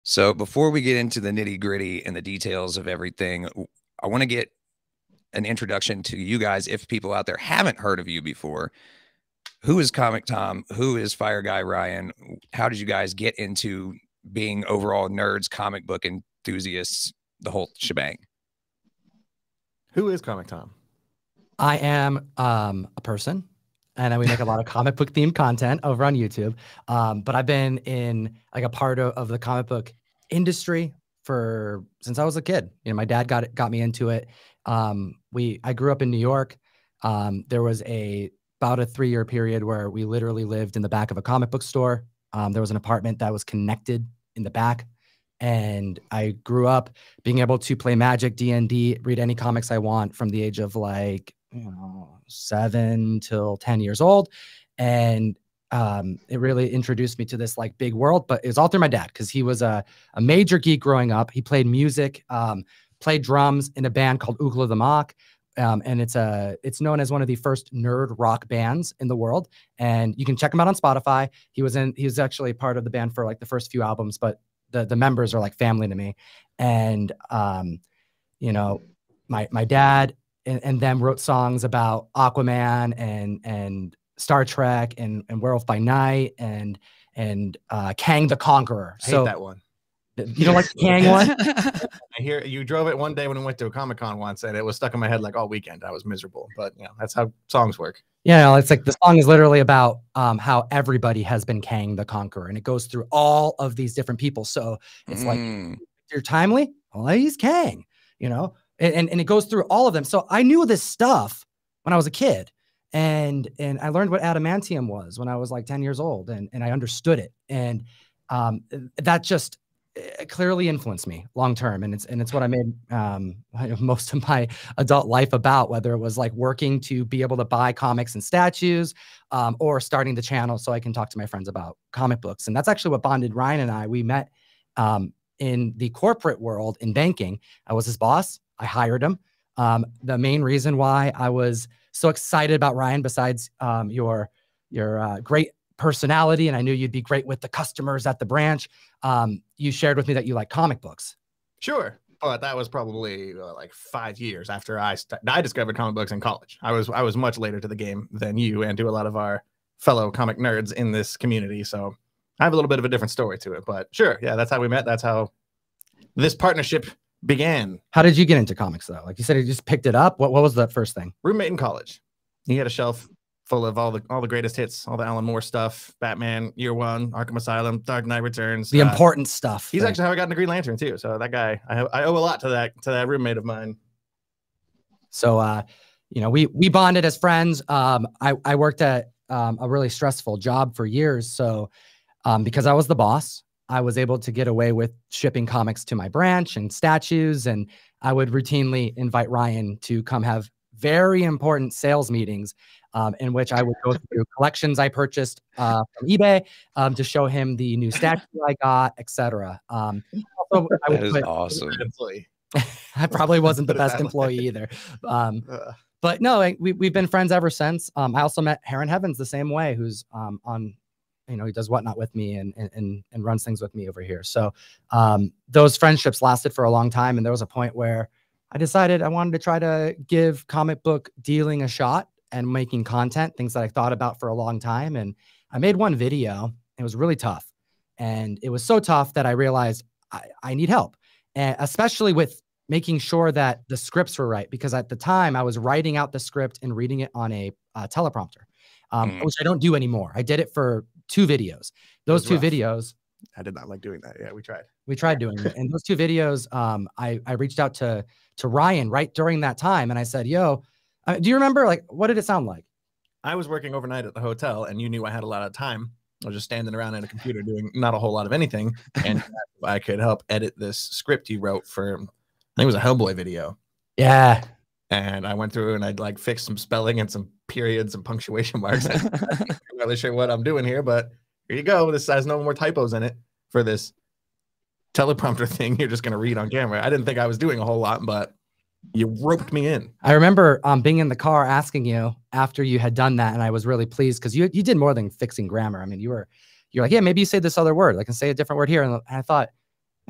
So before we get into the nitty gritty and the details of everything, I want to get an introduction to you guys. If people out there haven't heard of you before, who is ComicTom? Who is FireGuyRyan? How did you guys get into being overall nerds, comic book enthusiasts, the whole shebang? Who is ComicTom? I am a person, and we make a lot of comic book themed content over on YouTube. But I've been in like a part of the comic book industry since I was a kid. You know, my dad got me into it. I grew up in New York. There was about a 3-year period where we literally lived in the back of a comic book store. There was an apartment that was connected in the back. And I grew up being able to play Magic, D&D, read any comics I want from the age of 7 till 10 years old. And it really introduced me to this like big world, but it was all through my dad because he was a major geek growing up. He played music, played drums in a band called Oogla the Mock. And it's known as one of the first nerd rock bands in the world. And you can check him out on Spotify. He was actually part of the band for like the first few albums, but the members are like family to me. And, you know, my dad and them wrote songs about Aquaman and Star Trek and Werewolf by Night and Kang the Conqueror. I hate that one. You don't like the Kang one? I hear you drove it one day when we went to a Comic-Con once, and it was stuck in my head like all weekend. I was miserable, but you know, that's how songs work. Yeah, it's like the song is literally about how everybody has been Kang the Conqueror, and it goes through all of these different people. So it's like you're timely. Well, he's Kang, you know, and it goes through all of them. So I knew this stuff when I was a kid, and I learned what adamantium was when I was like 10 years old, and I understood it, and that just clearly influenced me long term, and it's what I made most of my adult life about, whether it was like working to be able to buy comics and statues, or starting the channel so I can talk to my friends about comic books. And that's actually what bonded Ryan and I. We met in the corporate world in banking. I was his boss. I hired him. The main reason why I was so excited about Ryan, besides your great personality, and I knew you'd be great with the customers at the branch. You shared with me that you like comic books. Sure, but that was probably like 5 years after I discovered comic books in college. I was much later to the game than you and to a lot of our fellow comic nerds in this community. So I have a little bit of a different story to it. But sure, yeah, that's how we met. That's how this partnership began. How did you get into comics though? Like you said, you just picked it up. What was that first thing? Roommate in college. He had a shelf full of all the greatest hits, all the Alan Moore stuff, Batman Year One, Arkham Asylum, Dark Knight Returns, the important stuff. He's actually how I got into Green Lantern too. So that guy, I owe a lot to that roommate of mine. So you know, we bonded as friends. I worked at a really stressful job for years. So because I was the boss, I was able to get away with shipping comics to my branch and statues, and I would routinely invite Ryan to come have very important sales meetings, in which I would go through collections I purchased from eBay to show him the new statue I got, etc. That is awesome. I probably wasn't the best employee either. But no, we've been friends ever since. I also met Heron Heavens the same way, who's on, you know, he does Whatnot with me and runs things with me over here. So those friendships lasted for a long time. And there was a point where I decided I wanted to try to give comic book dealing a shot and making content, things that I thought about for a long time. And I made one video. It was really tough. And it was so tough that I realized I need help, and especially with making sure that the scripts were right. Because at the time I was writing out the script and reading it on a teleprompter, which I don't do anymore. I did it for 2 videos. Those 2 videos. I did not like doing that. Yeah, we tried. We tried doing it. And those 2 videos, I reached out to Ryan right during that time. And I said, yo, do you remember, like, what did it sound like? I was working overnight at the hotel, and you knew I had a lot of time. I was just standing around at a computer doing not a whole lot of anything. And I could help edit this script you wrote for, I think it was a Hellboy video. Yeah. And I went through and I'd like fix some spelling and some periods and punctuation marks. I'm not really sure what I'm doing here, but here you go. This has no more typos in it for this teleprompter thing you're just going to read on camera. I didn't think I was doing a whole lot, but you roped me in. I remember being in the car asking you after you had done that, and I was really pleased because you did more than fixing grammar. I mean, you're like, yeah, maybe you say this other word. I can say a different word here. And I thought,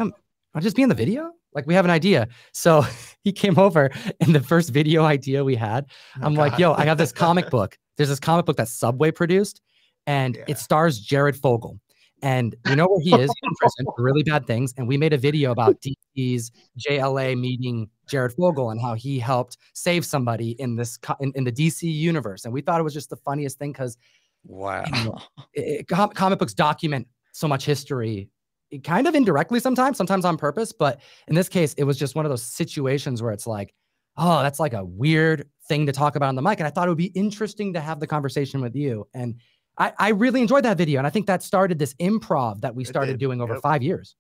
I'll just be in the video. Like, we have an idea. So he came over, and the first video idea we had, I'm like, yo, I have this comic book. There's this comic book that Subway produced, and it stars Jared Fogle. And you know where he is, in prison for really bad things. And we made a video about DC's JLA meeting Jared Fogle and how he helped save somebody in this in the DC universe. And we thought it was just the funniest thing because, wow, you know, comic books document so much history, kind of indirectly sometimes on purpose. But in this case, it was just one of those situations where it's like, oh, that's like a weird thing to talk about on the mic. And I thought it would be interesting to have the conversation with you. And I really enjoyed that video. And I think that started this improv that we started doing over 5 years.